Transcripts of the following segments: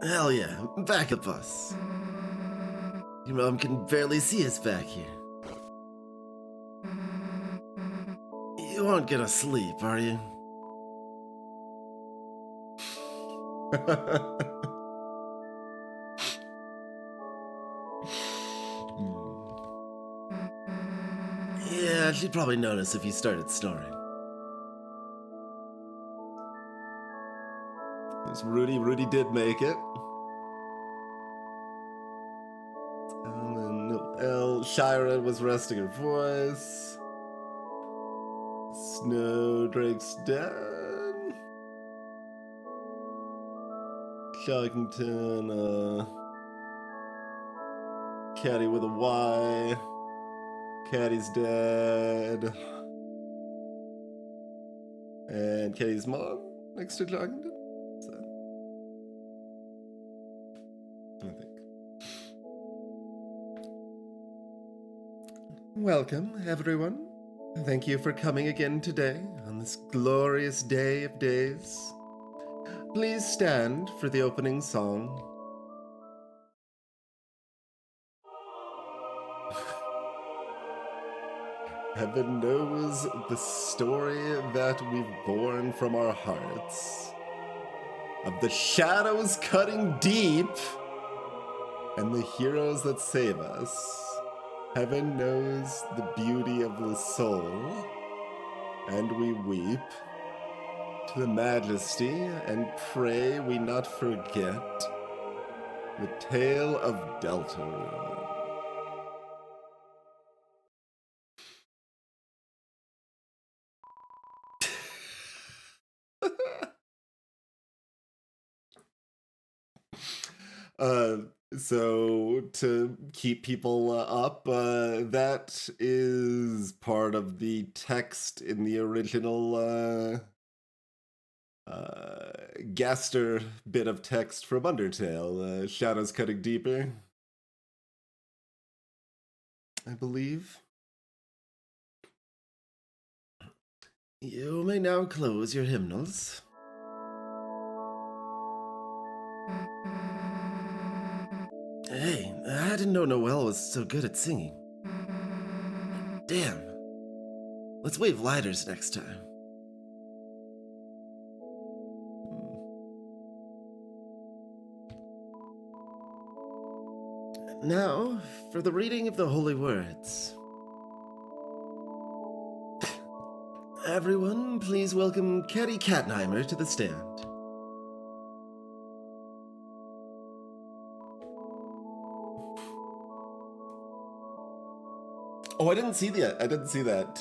Hell yeah, back at us. Your mom can barely see us back here. You aren't gonna sleep, are you? Yeah, she'd probably notice if you started snoring. There's Rudy. Rudy did make it. Shira was resting her voice. Snowdrake's dead. Shockington, Caddy with a Y. Caddy's dead. And Caddy's mom next to Shockington. I think. Welcome, everyone. Thank you for coming again today on this glorious day of days. Please stand for the opening song. Heaven knows the story that we've borne from our hearts, of the shadows cutting deep, and the heroes that save us. Heaven knows the beauty of the soul, and we weep to the majesty and pray we not forget the tale of Deltarune. So to keep people up, that is part of the text in the original Gaster bit of text from Undertale, Shadows Cutting Deeper, I believe. You may now close your hymnals. Hey, I didn't know Noelle was so good at singing. Damn. Let's wave lighters next time. Now, for the reading of the holy words. Everyone, please welcome Caddy Katnheimer to the stand. Oh, I didn't see that. I didn't see that.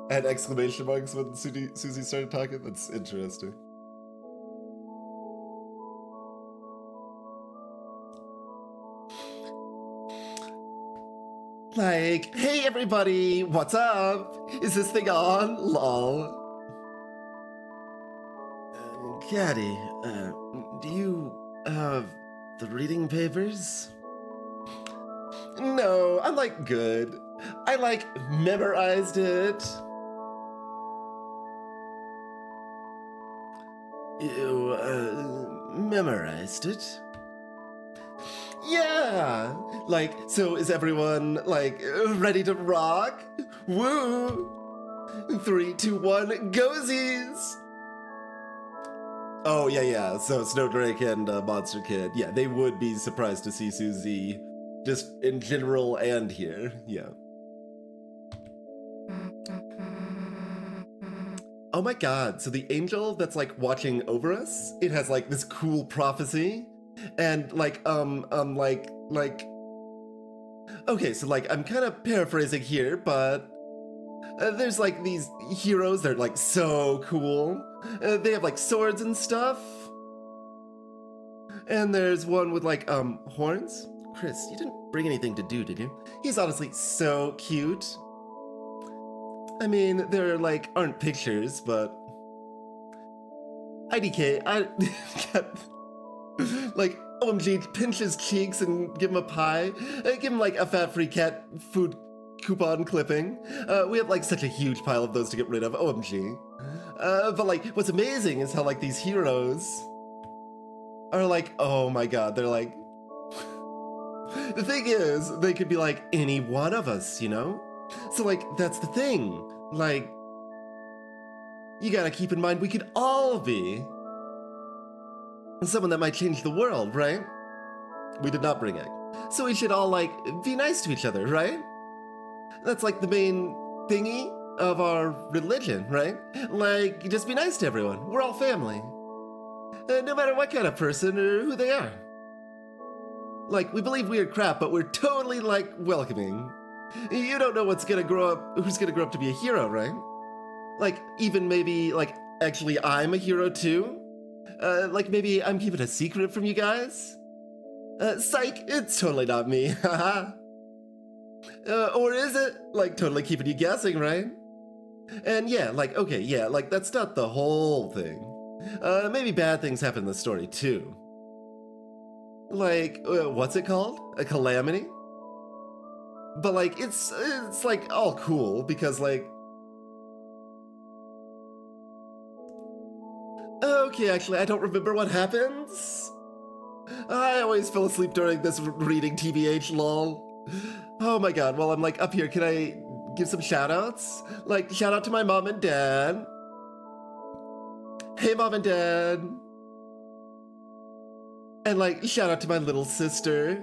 Had exclamation marks when Susie started talking. That's interesting. Like, hey everybody, what's up? Is this thing on? Lol. Caddy, do you have the reading papers? No, I'm good. I memorized it. You, memorized it? Yeah! So is everyone, ready to rock? Woo! 3, 2, 1, gozies! Oh, yeah. So Snowdrake and Monster Kid, yeah, they would be surprised to see Susie, just in general and here, yeah. Oh my god, so the angel that's watching over us, it has this cool prophecy. And okay, so I'm kind of paraphrasing here, but there's these heroes, they're so cool. They have swords and stuff. And there's one with horns. Chris, you didn't bring anything to do, did you? He's honestly so cute. I mean, there aren't pictures, but IDK, OMG, pinch his cheeks and give him a pie. Give him a fat free cat food coupon clipping. We have such a huge pile of those to get rid of. OMG. But what's amazing is how these heroes are like, oh my god, they're like, the thing is, they could be like any one of us, you know? So like, that's the thing. Like, you gotta keep in mind we could all be someone that might change the world, right? We did not bring egg. So we should all like be nice to each other, right? That's like the main thingy of our religion, right? Like, just be nice to everyone. We're all family. No matter what kind of person or who they are. Like, we believe weird crap, but we're totally, like, welcoming. You don't know who's gonna grow up to be a hero, right? Like, even maybe, like, actually I'm a hero too? Like, maybe I'm keeping a secret from you guys? Psych, it's totally not me, haha. Or is it? Like, totally keeping you guessing, right? And yeah, like, okay, yeah, like, that's not the whole thing. Maybe bad things happen in the story, too. Like, what's it called? A calamity? But, like, it's like, all cool, because, like... Okay, actually, I don't remember what happens. I always fell asleep during this reading, TBH, lol. Oh my god, well, I'm, like, up here, can I give some shout-outs? Like, shout-out to my mom and dad. Hey, Mom and Dad. And, like, shout out to my little sister,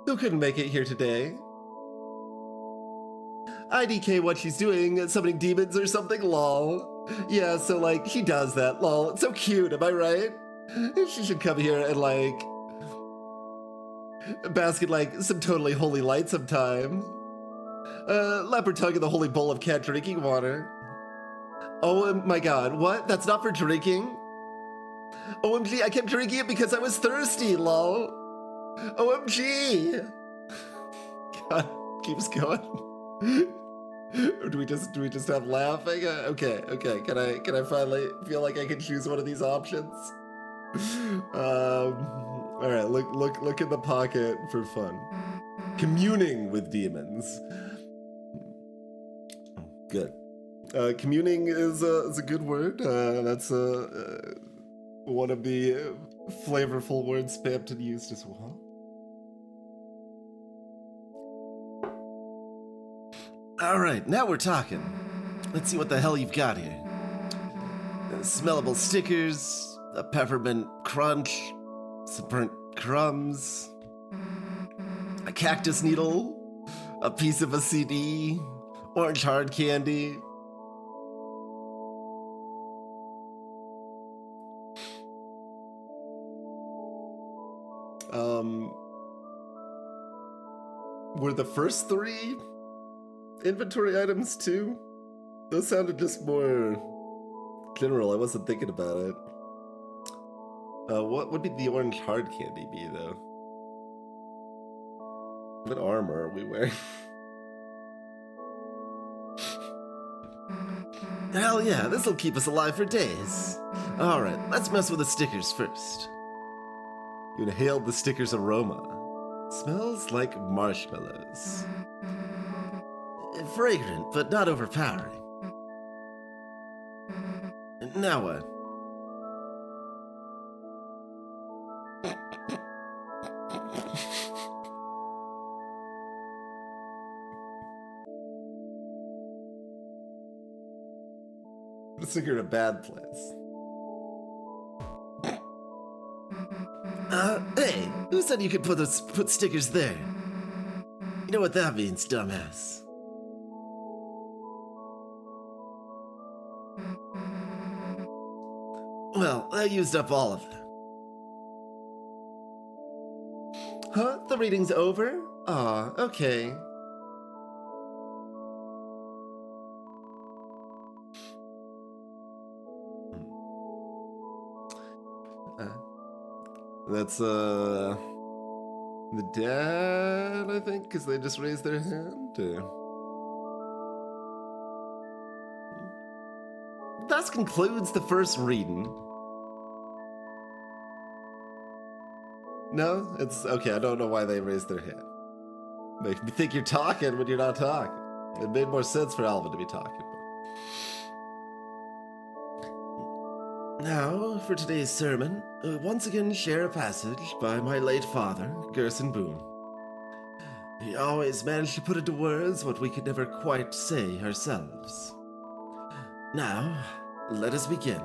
who couldn't make it here today. IDK what she's doing, summoning demons or something, lol. Yeah, so, like, she does that, lol. It's so cute, am I right? She should come here and, like, bask in, like, some totally holy light sometime. Leopard tongue in the holy bowl of cat drinking water. Oh my god, what? That's not for drinking? OMG, I kept drinking it because I was thirsty, lol. OMG! God, keeps going. Or do we just have laughing? Okay, can I finally feel like I can choose one of these options? Alright, look in the pocket for fun. Communing with demons. Good. Communing is a good word. That's one of the flavorful words Spampton used as well. Alright, now we're talking. Let's see what the hell you've got here. Smellable stickers, a peppermint crunch, some burnt crumbs, a cactus needle, a piece of a CD, orange hard candy. Were the first 3 inventory items too? Those sounded just more general. I wasn't thinking about it. What would be the orange hard candy be, though? What armor are we wearing? Hell yeah, this'll keep us alive for days. Alright, let's mess with the stickers first. You inhaled the sticker's aroma. Smells like marshmallows. Fragrant, but not overpowering. Now what? Let's think you're in a bad place. Hey, who said you could put stickers there? You know what that means, dumbass. Well, I used up all of them. Huh? The reading's over? Aw, okay. That's, the dad, I think, because they just raised their hand. Thus concludes the first reading. No? It's okay, I don't know why they raised their hand. Make me think you're talking when you're not talking. It made more sense for Alvin to be talking. Now, for today's sermon, once again share a passage by my late father, Gerson Boone. He always managed to put into words what we could never quite say ourselves. Now, let us begin.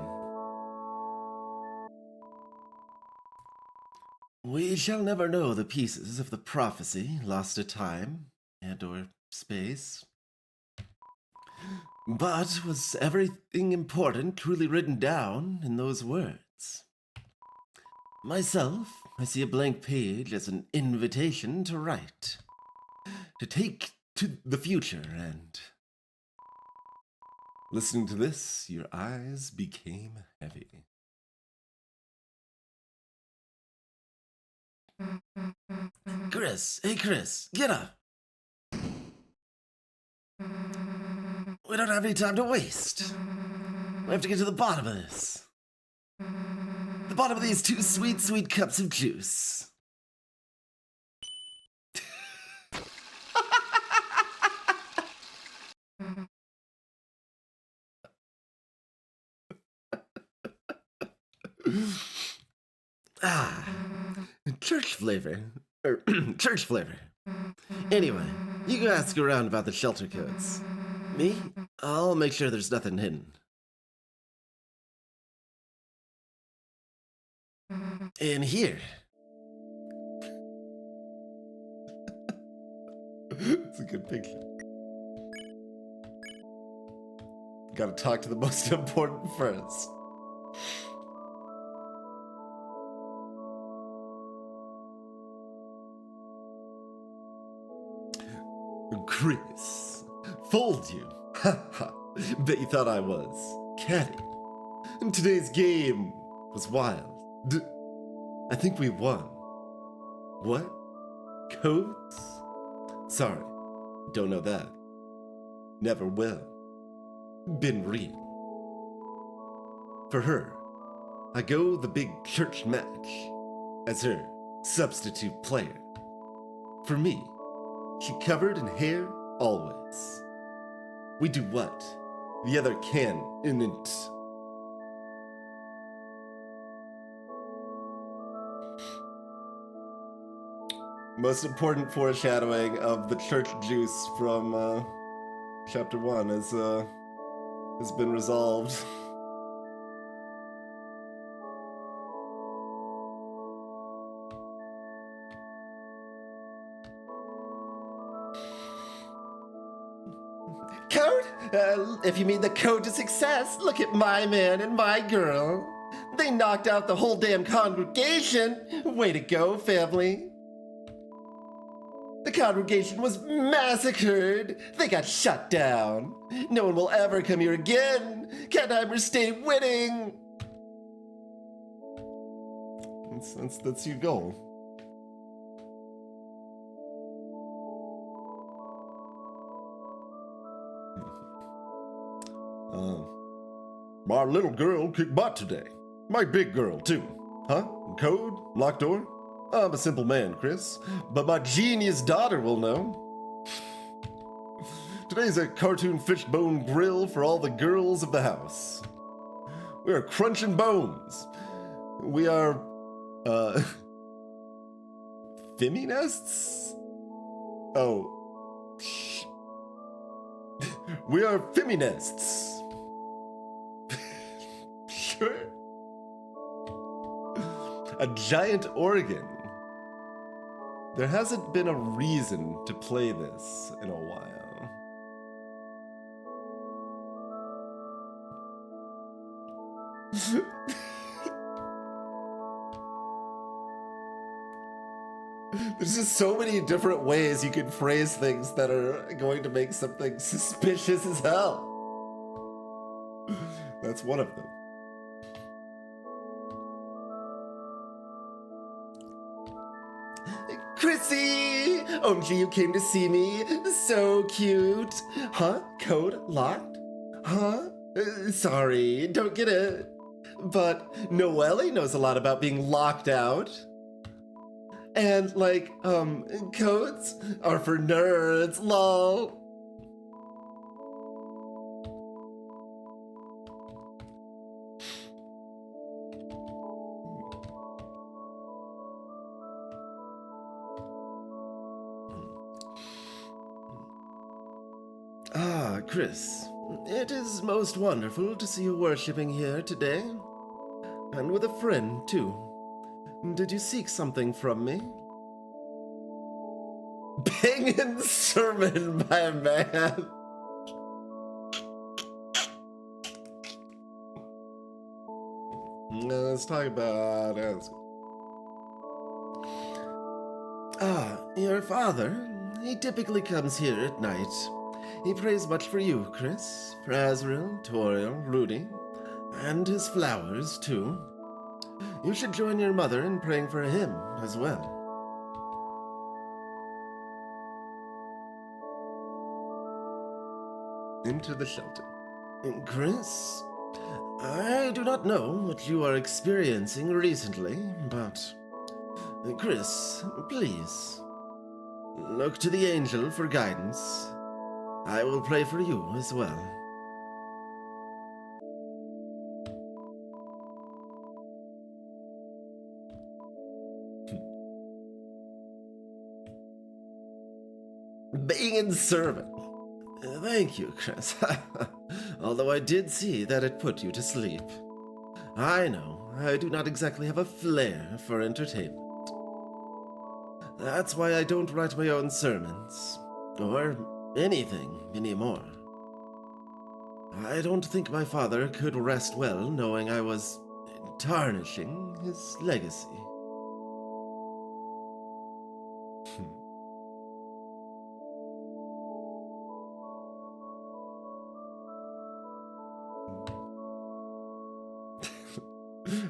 We shall never know the pieces of the prophecy lost to time and/or space. But was everything important truly written down in those words? Myself, I see a blank page as an invitation to write, to take to the future, and listening to this, your eyes became heavy. Chris, hey Chris, get up! We don't have any time to waste. We have to get to the bottom of this. The bottom of these 2 sweet, sweet cups of juice. Church flavor. Church flavor. Anyway, you go ask around about the shelter codes. Me? I'll make sure there's nothing hidden. In here. It's a good picture. Gotta talk to the most important first. Chris, fooled you. Ha ha. Bet you thought I was catty. And today's game was wild. I think we won. What? Codes? Sorry, don't know that. Never will. Been real. For her, I go the big church match as her substitute player. For me, she covered in hair always. We do what the other can in it. Most important foreshadowing of the church juice from chapter 1 has been resolved. Code? If you mean the code to success, look at my man and my girl. They knocked out the whole damn congregation. Way to go, family. The congregation was massacred. They got shut down. No one will ever come here again. Catheimer stay winning. That's your goal. My little girl kicked butt today. My big girl, too. Huh? Code? Locked door? I'm a simple man, Chris, but my genius daughter will know. Today's a cartoon fishbone grill for all the girls of the house. We are crunching bones. We are, feminists? Oh. We are feminists. Sure. A giant organ. There hasn't been a reason to play this in a while. There's just so many different ways you can phrase things that are going to make something suspicious as hell. That's one of them. Chrissy! OMG, you came to see me. So cute. Huh? Code locked? Huh? Sorry, don't get it. But Noelle knows a lot about being locked out. And, like, codes are for nerds, lol. Chris, it is most wonderful to see you worshipping here today. And with a friend, too. Did you seek something from me? Banging sermon by a man. Let's talk about... your father. He typically comes here at night. He prays much for you, Chris, for Azrael, Toriel, Rudy, and his flowers, too. You should join your mother in praying for him as well. Into the shelter. Chris, I do not know what you are experiencing recently, but... Chris, please, look to the angel for guidance. I will pray for you as well. Being in sermon. Thank you, Chris. Although I did see that it put you to sleep. I know, I do not exactly have a flair for entertainment. That's why I don't write my own sermons, or anything anymore. I don't think my father could rest well knowing I was tarnishing his legacy.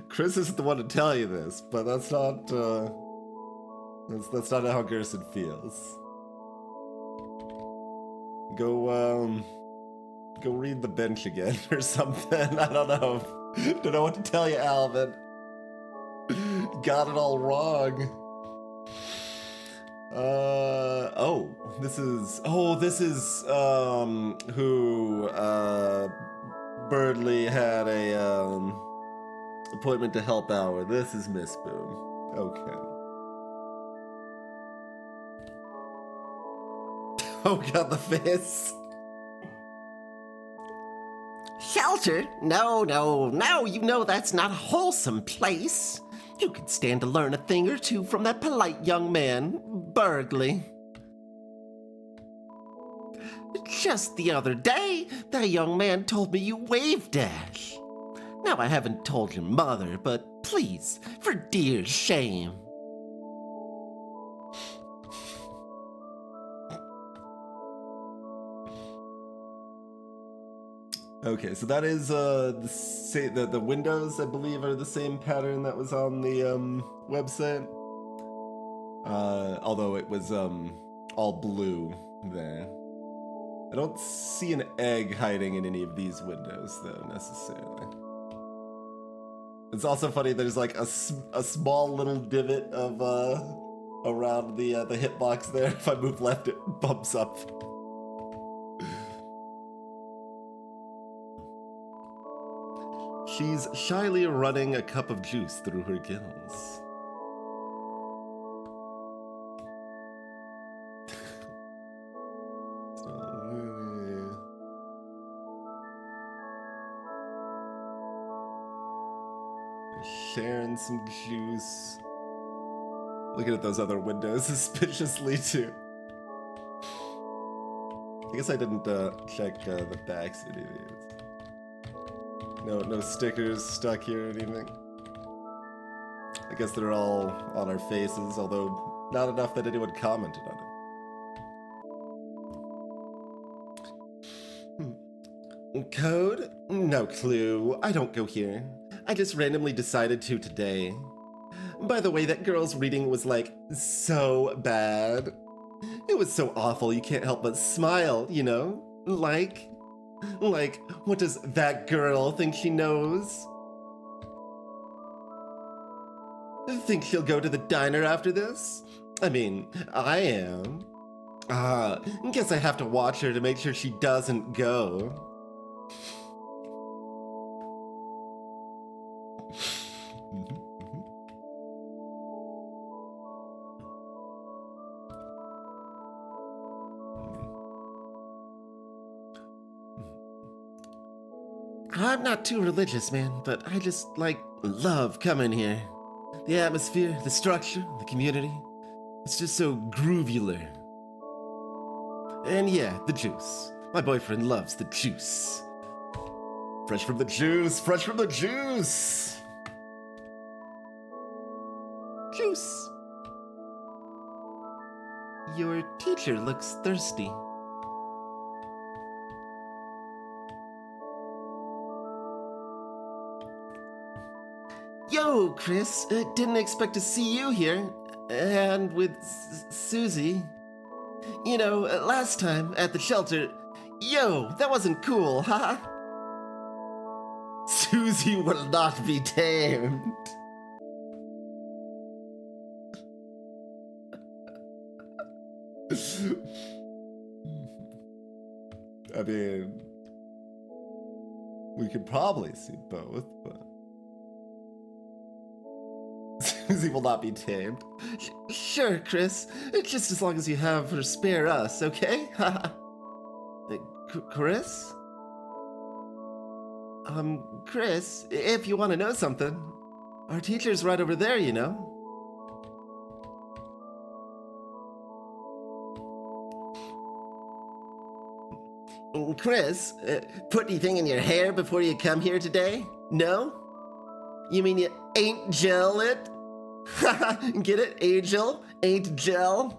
Chris isn't the one to tell you this, but that's not, that's not how Gerson feels. Go read The Bench again or something. I don't know. Don't know what to tell you, Alvin. Got it all wrong. This is who Birdley had a appointment to help out with. This is Miss Boom. Okay. Oh, got the face. Shelter? No, you know that's not a wholesome place. You could stand to learn a thing or two from that polite young man, Burgley. Just the other day, that young man told me you waved dash. Now, I haven't told your mother, but please, for dear shame. Okay, so that is the windows, I believe, are the same pattern that was on the website. Although it was all blue there. I don't see an egg hiding in any of these windows, though, necessarily. It's also funny, there's like a small little divot of around the hitbox there. If I move left, it bumps up. She's shyly running a cup of juice through her gills. Sharing some juice. Looking at those other windows suspiciously too. I guess I didn't check the backs of any of these. No stickers stuck here or anything. I guess they're all on our faces, although not enough that anyone commented on it. Code? No clue. I don't go here. I just randomly decided to today. By the way, that girl's reading was like so bad. It was so awful you can't help but smile, you know? Like, what does that girl think she knows? Think she'll go to the diner after this? I mean, I am. Guess I have to watch her to make sure she doesn't go. I'm not too religious, man, but I just love coming here. The atmosphere, the structure, the community. It's just so groovular. And yeah, the juice. My boyfriend loves the juice. Fresh from the juice, fresh from the juice. Juice. Your teacher looks thirsty. Yo, Chris, didn't expect to see you here. And with Susie. You know, last time at the shelter. Yo, that wasn't cool, huh? Susie will not be tamed. I mean, we could probably see both, but Susie will not be tamed. Sure, Chris. Just as long as you have her spare us, okay? Chris? Chris, if you want to know something, our teacher's right over there, you know. Chris, put anything in your hair before you come here today? No? You mean you ain't gel it? Get it? Angel? Ain't gel?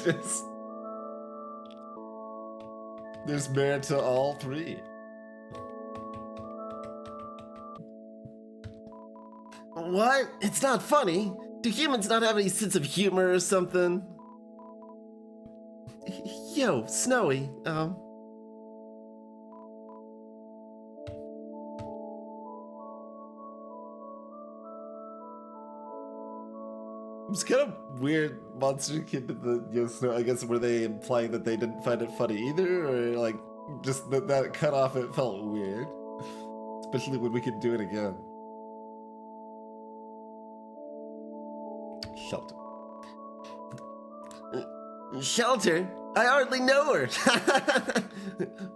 Just, there's merit to all three. What? It's not funny? Do humans not have any sense of humor or something? Yo, Snowy, It's kind of weird, Monster Kid to the Snow. I guess were they implying that they didn't find it funny either, or like just that cut off? It felt weird, especially when we could do it again. Shelter. Shelter? I hardly know her.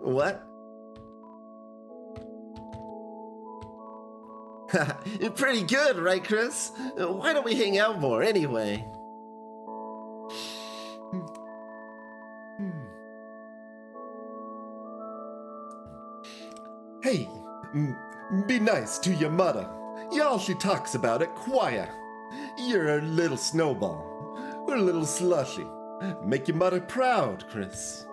What? Pretty good, right, Chris? Why don't we hang out more anyway? Hey, be nice to your mother. Y'all, she talks about it quiet. You're a little snowball. We're a little slushy. Make your mother proud, Chris.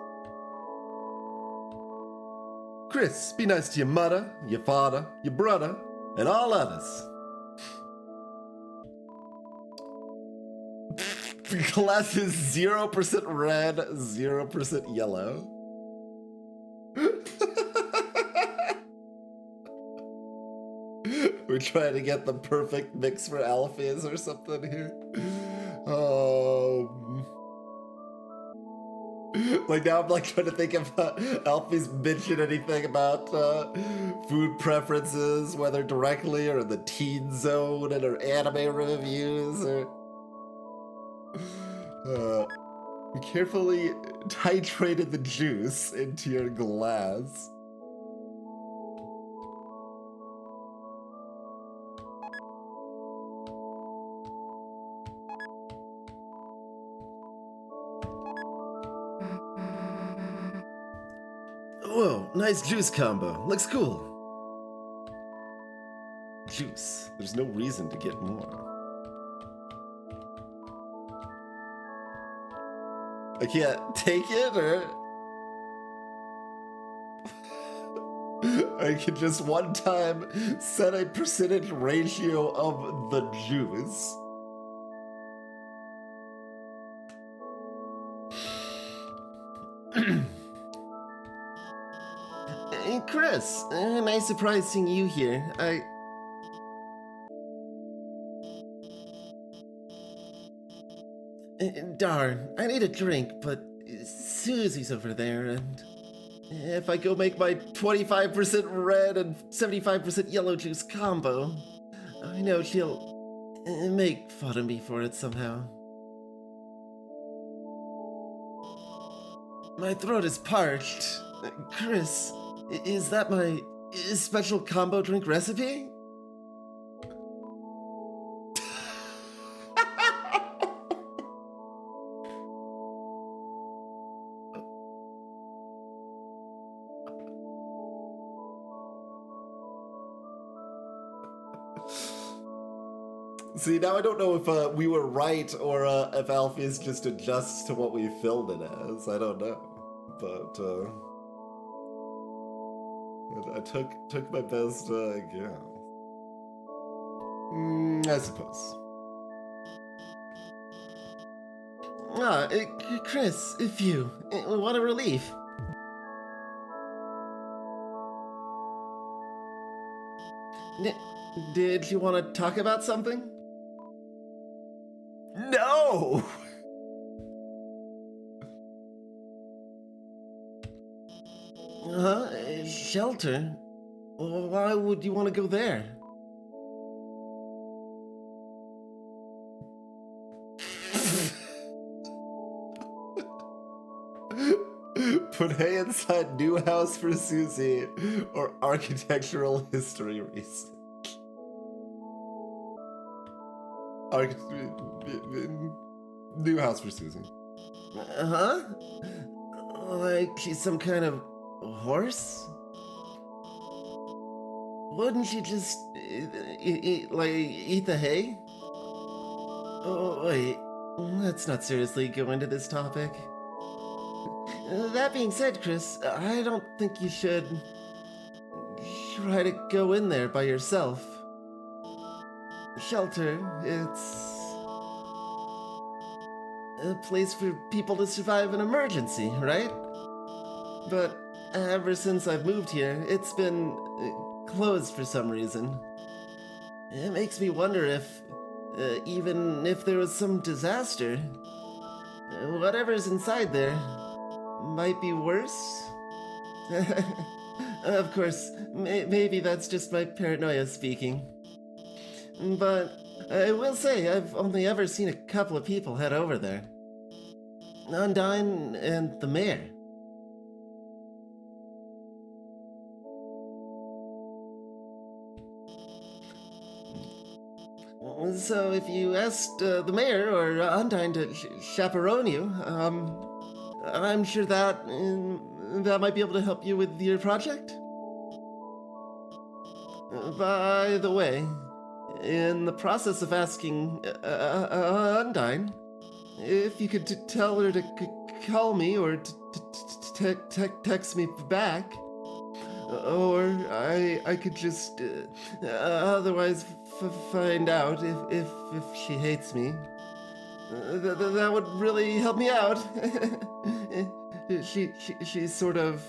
Chris, be nice to your mother, your father, your brother, and all others. Glass is 0% red, 0% yellow. We're trying to get the perfect mix for Alpheus or something here. Like now I'm like trying to think if Alfie's mentioned anything about food preferences, whether directly or in the teen zone and her anime reviews, or carefully titrated the juice into your glass. Whoa, nice juice combo. Looks cool. Juice. There's no reason to get more. I can't take it, or I can just one time set a percentage ratio of the juice. Hey, Chris, nice surprise seeing you here. Darn, I need a drink, but Susie's over there, and if I go make my 25% red and 75% yellow juice combo, I know she'll make fun of me for it somehow. My throat is parched. Chris, is that my special combo drink recipe? See, now I don't know if we were right or if Alpheus just adjusts to what we filmed it as. I don't know. But I took my best guess. I suppose. Chris, phew, what a relief. Did you want to talk about something? No! Shelter? Why would you want to go there? Put hay inside new house for Susie or architectural history research. New house for Susie. Huh? Like she's some kind of horse? Wouldn't she just eat the hay? Oh, wait, let's not seriously go into this topic. That being said, Chris, I don't think you should try to go in there by yourself. Shelter, it's a place for people to survive an emergency, right? But ever since I've moved here, it's been closed for some reason. It makes me wonder if, even if there was some disaster, whatever's inside there might be worse. Of course, maybe that's just my paranoia speaking. But I will say I've only ever seen a couple of people head over there. Undyne and the mayor. So if you asked the mayor or Undyne to chaperone you, I'm sure that might be able to help you with your project. By the way, in the process of asking Undyne, if you could tell her to call me or text me back, or I could just otherwise find out if she hates me. That would really help me out. She's sort of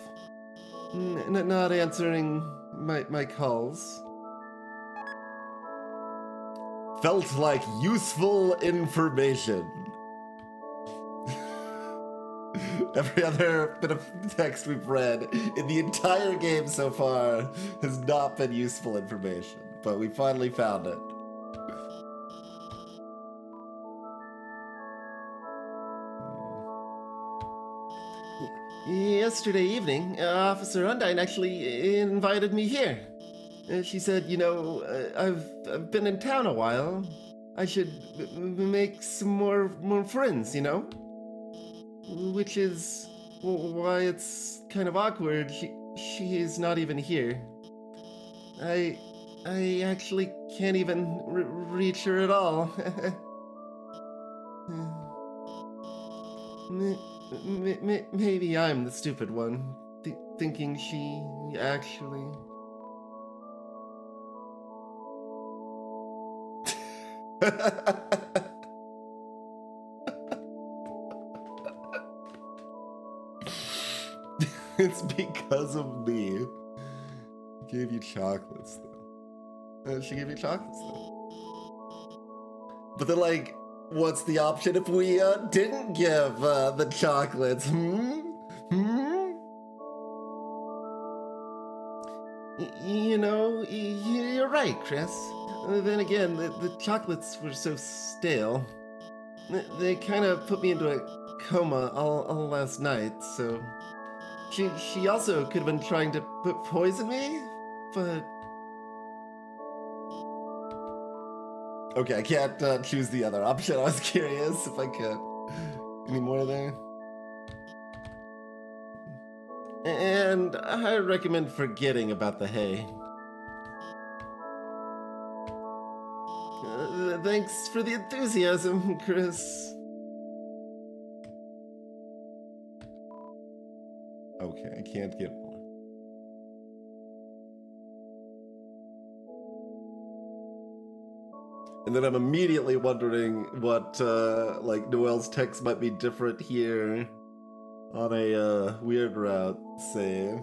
not answering my calls. Felt like useful information. Every other bit of text we've read in the entire game so far has not been useful information, but we finally found it. Yesterday evening, Officer Undyne actually invited me here. She said, I've been in town a while. I should make some more friends, Which is why it's kind of awkward. She is not even here. I actually can't even reach her at all. Maybe I'm the stupid one, thinking she actually... It's because of me. Gave you chocolates, though. She gave you chocolates, though. But then, what's the option if we didn't give the chocolates? You know, you're right, Chris. Then again, the chocolates were so stale. They kind of put me into a coma all last night, so... She also could have been trying to poison me, but... Okay, I can't choose the other option. I was curious if I could. Any more there? And I recommend forgetting about the hay. Thanks for the enthusiasm, Chris. Okay, I can't get more. And then I'm immediately wondering what, like, Noelle's text might be different here on a weird route, say.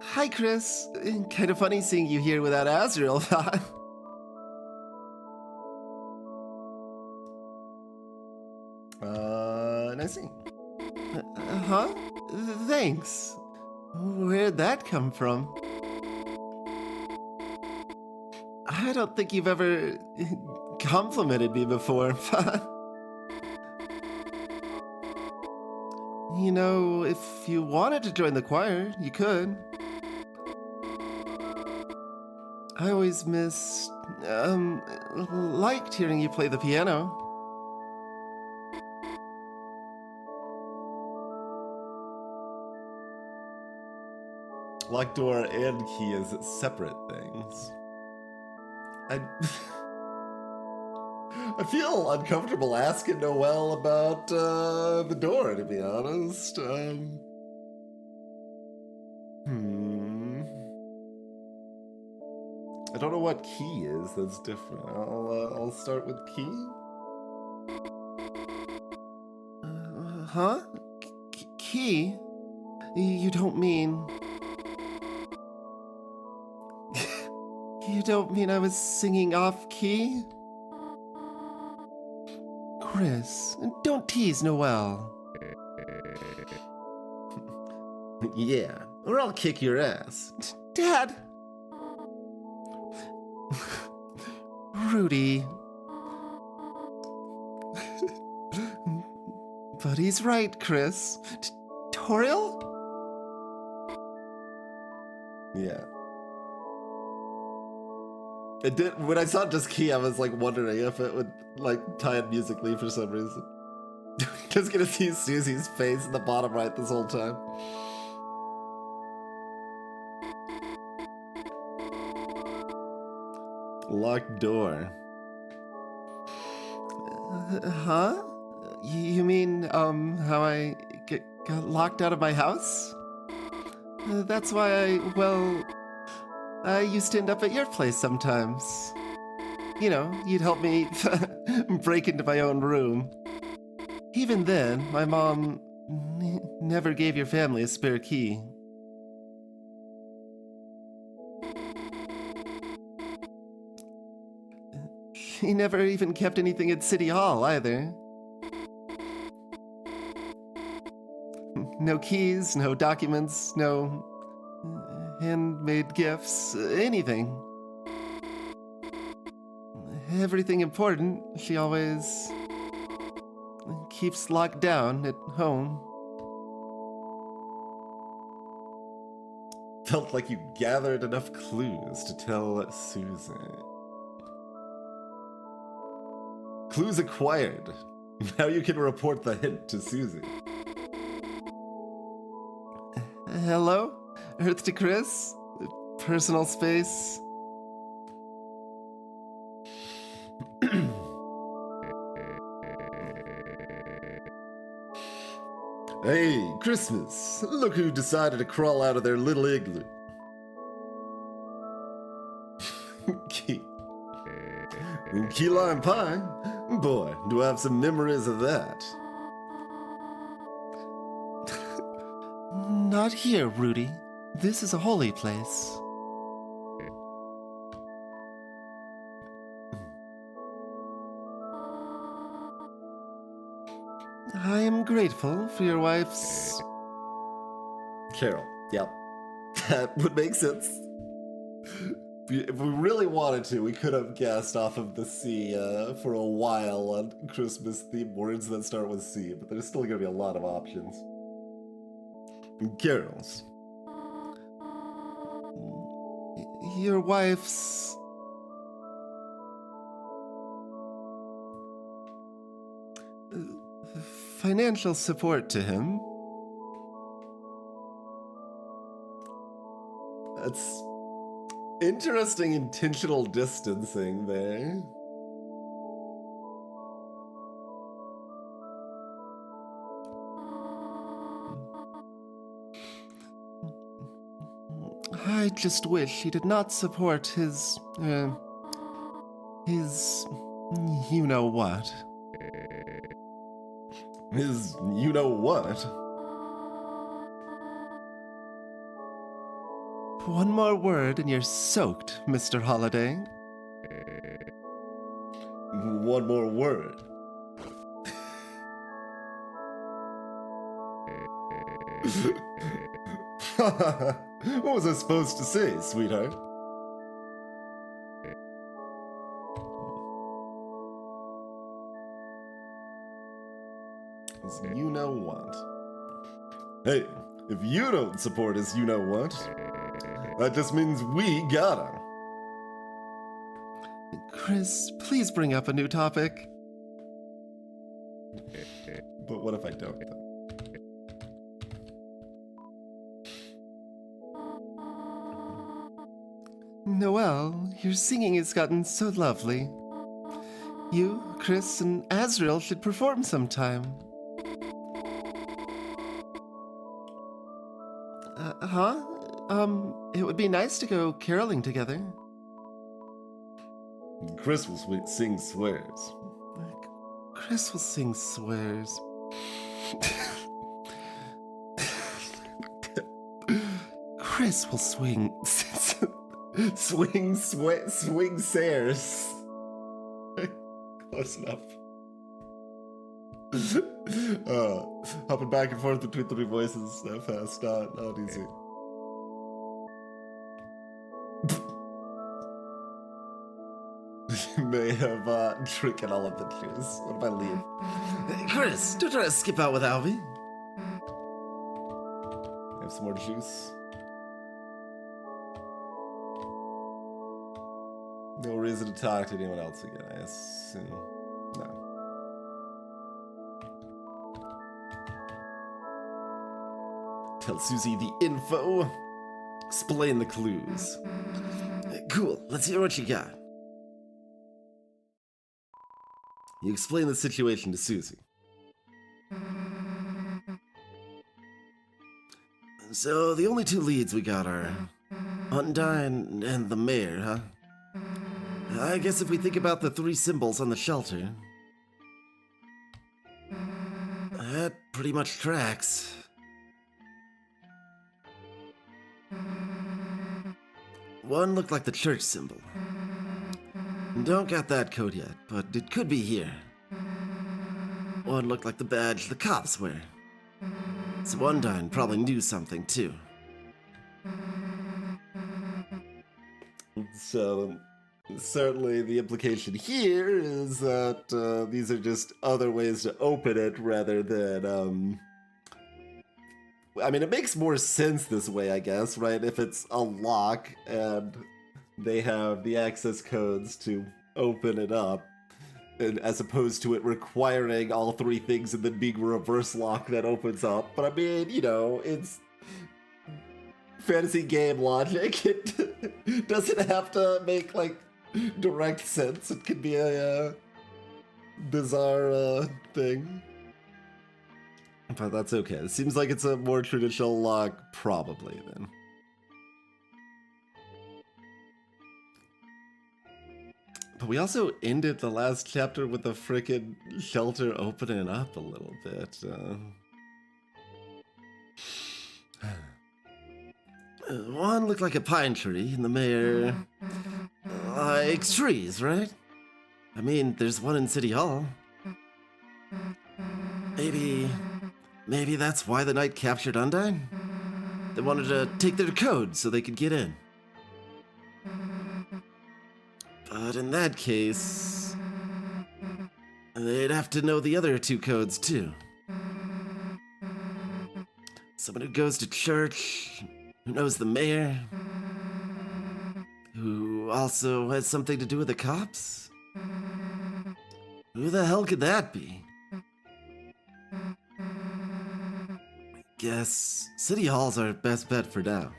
Hi, Chris. Kind of funny seeing you here without Azrael. I see. Huh? Thanks. Where'd that come from? I don't think you've ever complimented me before. You know, if you wanted to join the choir, you could. I always liked hearing you play the piano. Locked door and key is separate things. I feel uncomfortable asking Noelle about the door, to be honest. I don't know what key is that's different. I'll start with key. Huh? Key? You don't mean... You don't mean I was singing off-key? Chris, don't tease Noelle. Yeah, or I'll kick your ass. Dad! Rudy. But he's right, Chris. Toriel? Yeah. It did. When I saw just key, I was like wondering if it would like tie in musically for some reason. Just gonna see Susie's face in the bottom right this whole time. Locked door. Huh? You mean, how I got locked out of my house? That's why I used to end up at your place sometimes. You know, you'd help me break into my own room. Even then, my mom never gave your family a spare key. She never even kept anything at City Hall, either. No keys, no documents, no handmade gifts, anything. Everything important, she always keeps locked down at home. Felt like you gathered enough clues to tell Susan. Clues acquired. Now you can report the hint to Susie. Hello? Earth to Chris? Personal space? Hey, Christmas! Look who decided to crawl out of their little igloo. Key lime pie? Boy, do I have some memories of that. Not here, Rudy. This is a holy place. I am grateful for your wife's... Carol. Yep. That would make sense. If we really wanted to, we could have guessed off of the sea for a while on Christmas-themed words that start with C, but there's still going to be a lot of options. Carols. Your wife's... financial support to him. That's interesting intentional distancing there. I just wish he did not support his you-know-what. His you-know-what? One more word and you're soaked, Mr. Holiday. One more word. What was I supposed to say, sweetheart? His you-know-what. Hey, if you don't support his you-know-what, that just means we gotta. Chris, please bring up a new topic. But what if I don't, though? Noelle, your singing has gotten so lovely. You, Chris, and Azrael should perform sometime. Huh? It would be nice to go caroling together. Chris will sing swears. Chris will sing swears. Chris will swing... Swing sares. Close enough. Hopping back and forth between three voices that fast, not easy. You may have drinking all of the juice. What if I leave? Hey, Chris, don't try to skip out without me. Have some more juice. No reason to talk to anyone else again, I assume. No. Tell Susie the info. Explain the clues. Cool, let's hear what you got. You explain the situation to Susie. So the only two leads we got are Undyne and the mayor, huh? I guess if we think about the three symbols on the shelter, that pretty much tracks. One looked like the church symbol. Don't got that code yet, but it could be here. One looked like the badge the cops wear. So Undyne probably knew something too. So, certainly the implication here is that these are just other ways to open it rather than, I mean, it makes more sense this way, I guess, right? If it's a lock and they have the access codes to open it up, and as opposed to it requiring all three things and then being a reverse lock that opens up. But I mean, you know, it's fantasy game logic. It doesn't have to make, like, direct sense. It could be a bizarre thing. But that's okay. It seems like it's a more traditional lock, probably, then. But we also ended the last chapter with the frickin' shelter opening up a little bit. One looked like a pine tree, and the mayor likes trees, right? I mean, there's one in City Hall. Maybe that's why the knight captured Undyne? They wanted to take their code so they could get in. But in that case, they'd have to know the other two codes too. Someone who goes to church, who knows the mayor, who also has something to do with the cops? Who the hell could that be? Guess City Hall's our best bet for now.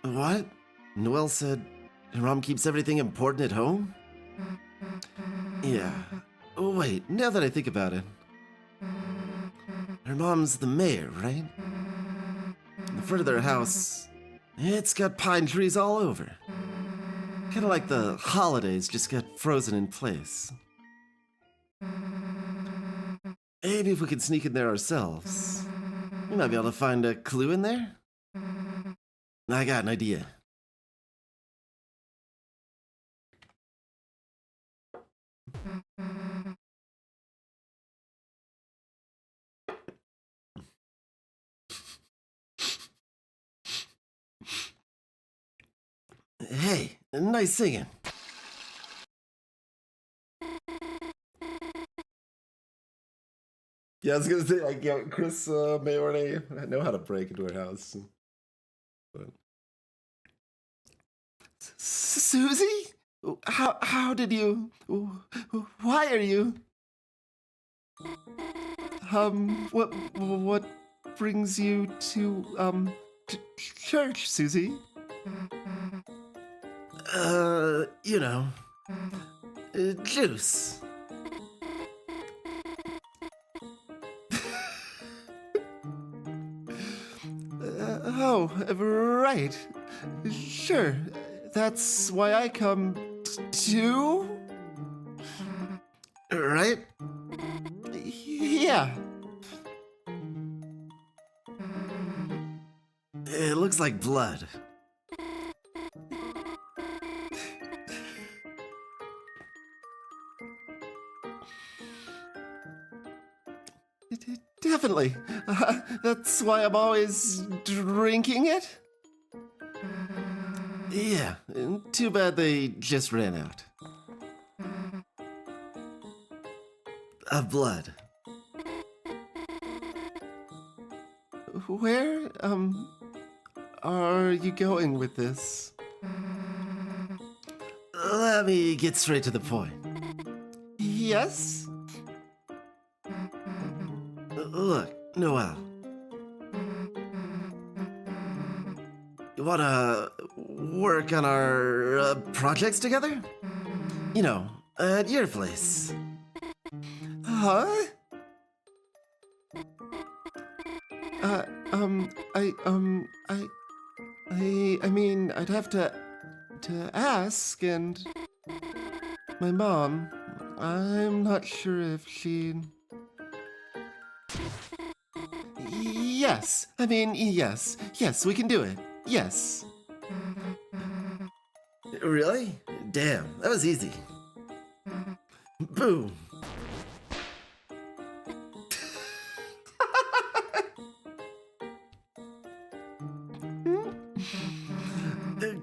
What? Noelle said her mom keeps everything important at home? Yeah. Oh, wait, now that I think about it. Her mom's the mayor, right? The front of their house, it's got pine trees all over. Kinda like the holidays just got frozen in place. Maybe if we could sneak in there ourselves, we might be able to find a clue in there? I got an idea. Hey, nice singing. Yeah, I was gonna say, like, yeah, Chris may already know how to break into her house. But... Susie? How did you... Why are you... What brings you to, church, Susie? You know, juice. Oh, right. Sure. That's why I come too? Right? Yeah. It looks like blood. Definitely. That's why I'm always drinking it. Yeah, too bad they just ran out. Of blood. Where, are you going with this? Let me get straight to the point. Yes? Look, Noelle. You wanna work on our projects together? You know, at your place. Huh? I mean, I'd have to ask, and my mom, I'm not sure if she'd... Yes, I mean, yes, we can do it, yes. Really? Damn, that was easy. Boom.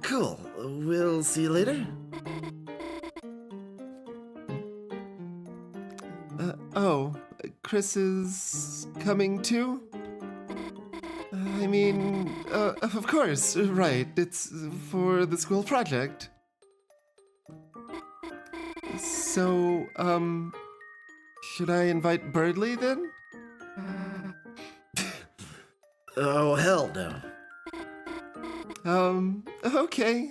Cool. We'll see you later. Oh, Chris is coming too? I mean, of course, right. It's for the school project. So, should I invite Birdley then? Oh, hell no. Okay.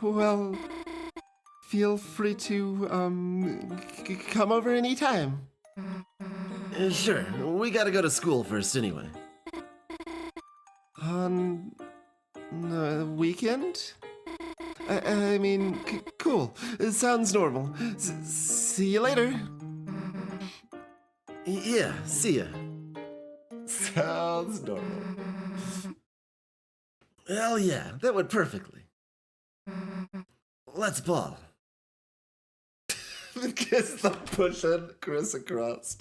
Well, feel free to, come over anytime. Sure, we gotta go to school first anyway. On the weekend? I mean, cool. It sounds normal. See you later. Yeah, see ya. Sounds normal. Hell yeah, that went perfectly. Let's ball. Kiss the pushing Chris across.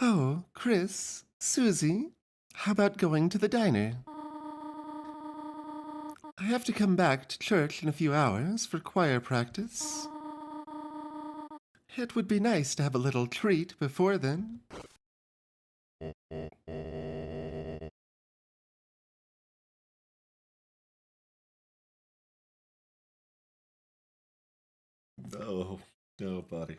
Oh, Chris, Susie, how about going to the diner? I have to come back to church in a few hours for choir practice. It would be nice to have a little treat before then. No, no, buddy.